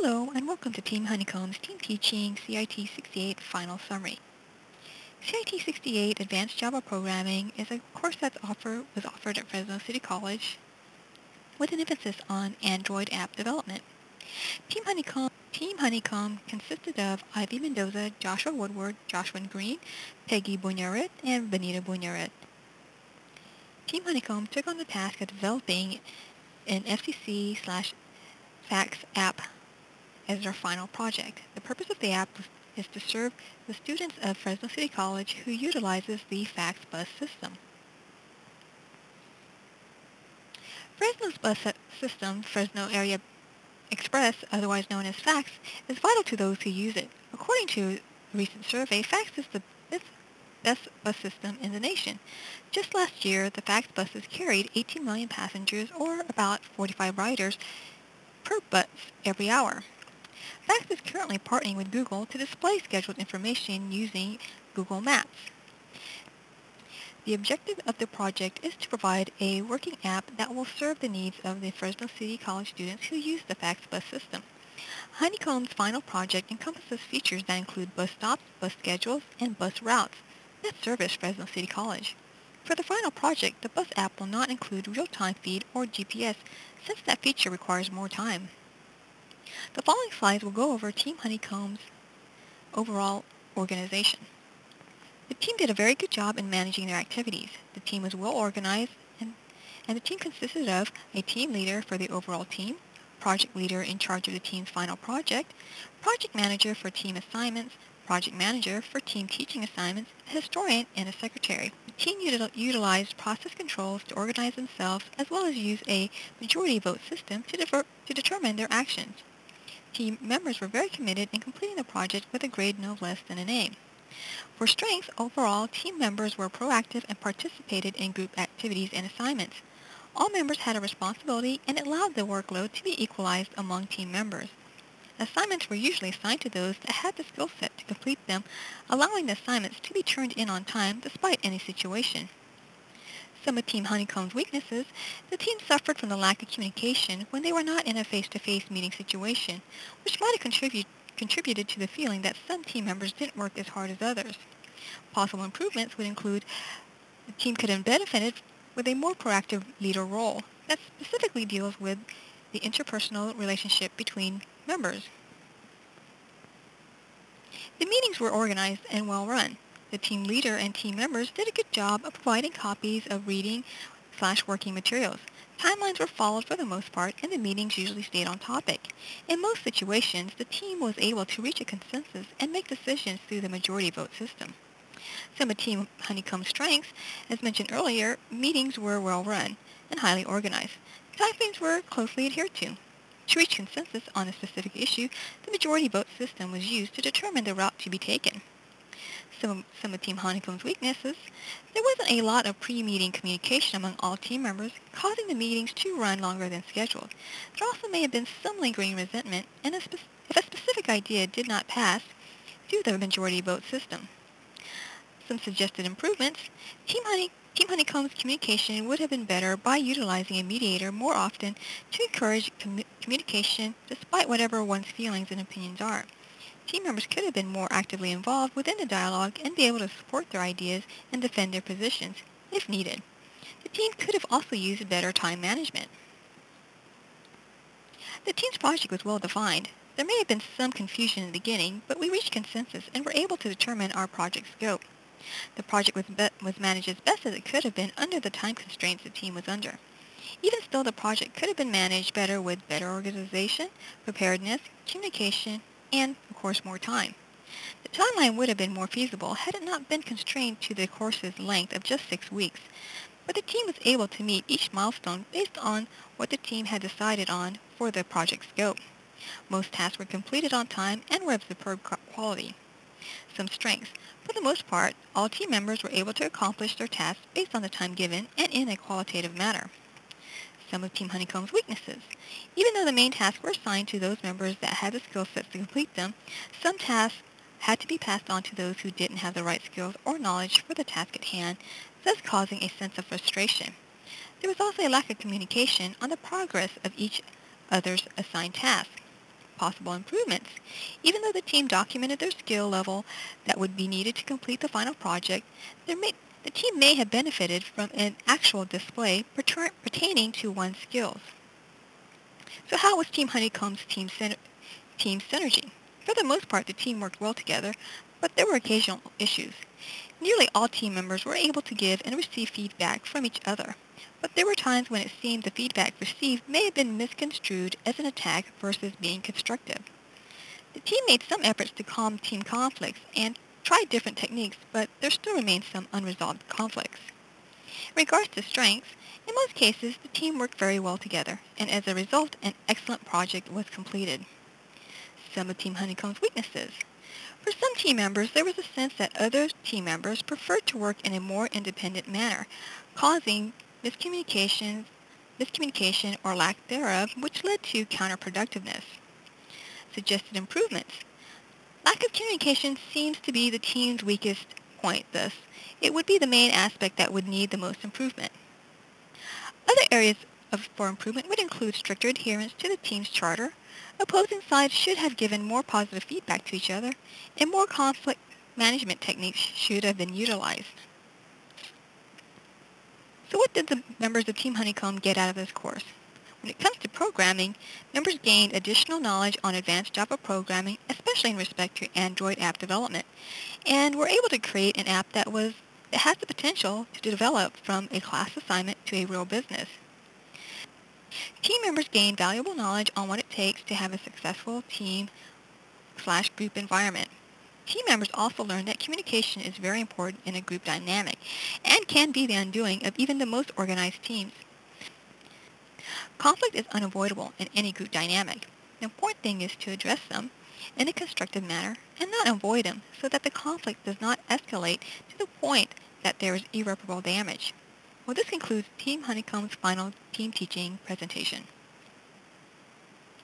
Hello and welcome to Team Honeycomb's Team Teaching CIT68 Final Summary. CIT68 Advanced Java Programming is a course was offered at Fresno City College with an emphasis on Android app development. Team Honeycomb consisted of Ivy Mendoza, Joshua Woodward, Joshua Green, Peggy Buñaret, and Benita Buñaret. Team Honeycomb took on the task of developing an FCC/fax app as their final project. The purpose of the app is to serve the students of Fresno City College who utilizes the fax bus system. Fresno's bus system, Fresno Area Express, otherwise known as fax, is vital to those who use it. According to a recent survey, fax is the best bus system in the nation. Just last year, the fax buses carried 18 million passengers, or about 45 riders per bus every hour. Fax is currently partnering with Google to display scheduled information using Google Maps. The objective of the project is to provide a working app that will serve the needs of the Fresno City College students who use the fax bus system. Honeycomb's final project encompasses features that include bus stops, bus schedules, and bus routes that service Fresno City College. For the final project, the bus app will not include real-time feed or GPS, since that feature requires more time. The following slides will go over Team Honeycomb's overall organization. The team did a very good job in managing their activities. The team was well organized, and the team consisted of a team leader for the overall team, project leader in charge of the team's final project, project manager for team assignments, project manager for team teaching assignments, a historian, and a secretary. The team utilized process controls to organize themselves, as well as use a majority vote system to determine their actions. Team members were very committed in completing the project with a grade no less than an A. For strengths, overall, team members were proactive and participated in group activities and assignments. All members had a responsibility, and it allowed the workload to be equalized among team members. Assignments were usually assigned to those that had the skill set to complete them, allowing the assignments to be turned in on time despite any situation. Some of Team Honeycomb's weaknesses: the team suffered from the lack of communication when they were not in a face-to-face meeting situation, which might have contributed to the feeling that some team members didn't work as hard as others. Possible improvements would include the team could have benefited with a more proactive leader role that specifically deals with the interpersonal relationship between members. The meetings were organized and well run. The team leader and team members did a good job of providing copies of reading/working materials. Timelines were followed for the most part, and the meetings usually stayed on topic. In most situations, the team was able to reach a consensus and make decisions through the majority vote system. Some of Team Honeycomb's strengths: as mentioned earlier, meetings were well run and highly organized. Timeframes were closely adhered to. To reach consensus on a specific issue, the majority vote system was used to determine the route to be taken. Some of Team Honeycomb's weaknesses: there wasn't a lot of pre-meeting communication among all team members, causing the meetings to run longer than scheduled. There also may have been some lingering resentment, and if a specific idea did not pass through the majority vote system. Some suggested improvements: Team Honeycomb's communication would have been better by utilizing a mediator more often to encourage communication despite whatever one's feelings and opinions are. Team members could have been more actively involved within the dialogue and be able to support their ideas and defend their positions if needed. The team could have also used better time management. The team's project was well defined. There may have been some confusion in the beginning, but we reached consensus and were able to determine our project scope. The project was managed as best as it could have been under the time constraints the team was under. Even still, the project could have been managed better with better organization, preparedness, communication, and, of course, more time. The timeline would have been more feasible had it not been constrained to the course's length of just 6 weeks, but the team was able to meet each milestone based on what the team had decided on for the project scope. Most tasks were completed on time and were of superb quality. Some strengths: for the most part, all team members were able to accomplish their tasks based on the time given and in a qualitative manner. Some of Team Honeycomb's weaknesses: even though the main tasks were assigned to those members that had the skill sets to complete them, some tasks had to be passed on to those who didn't have the right skills or knowledge for the task at hand, thus causing a sense of frustration. There was also a lack of communication on the progress of each other's assigned task. possible improvements. Even though the team documented their skill level that would be needed to complete the final project, the team may have benefited from an actual display pertaining to one's skills. So how was Team Honeycomb's team synergy? For the most part, the team worked well together, but there were occasional issues. Nearly all team members were able to give and receive feedback from each other, but there were times when it seemed the feedback received may have been misconstrued as an attack versus being constructive. The team made some efforts to calm team conflicts and tried different techniques, but there still remained some unresolved conflicts. In regards to strengths, in most cases, the team worked very well together, and as a result, an excellent project was completed. Some of Team Honeycomb's weaknesses. For some team members, there was a sense that other team members preferred to work in a more independent manner, causing miscommunication or lack thereof, which led to counterproductiveness. Suggested improvements. Lack of communication seems to be the team's weakest point, thus it would be the main aspect that would need the most improvement. Other areas for improvement would include stricter adherence to the team's charter. Opposing sides should have given more positive feedback to each other, and more conflict management techniques should have been utilized. So what did the members of Team Honeycomb get out of this course? When it comes to programming, members gained additional knowledge on advanced Java programming, especially in respect to Android app development, and were able to create an app that has the potential to develop from a class assignment to a real business. Team members gain valuable knowledge on what it takes to have a successful team/group environment. Team members also learn that communication is very important in a group dynamic and can be the undoing of even the most organized teams. Conflict is unavoidable in any group dynamic. The important thing is to address them in a constructive manner and not avoid them so that the conflict does not escalate to the point that there is irreparable damage. Well, this concludes Team Honeycomb's final team teaching presentation.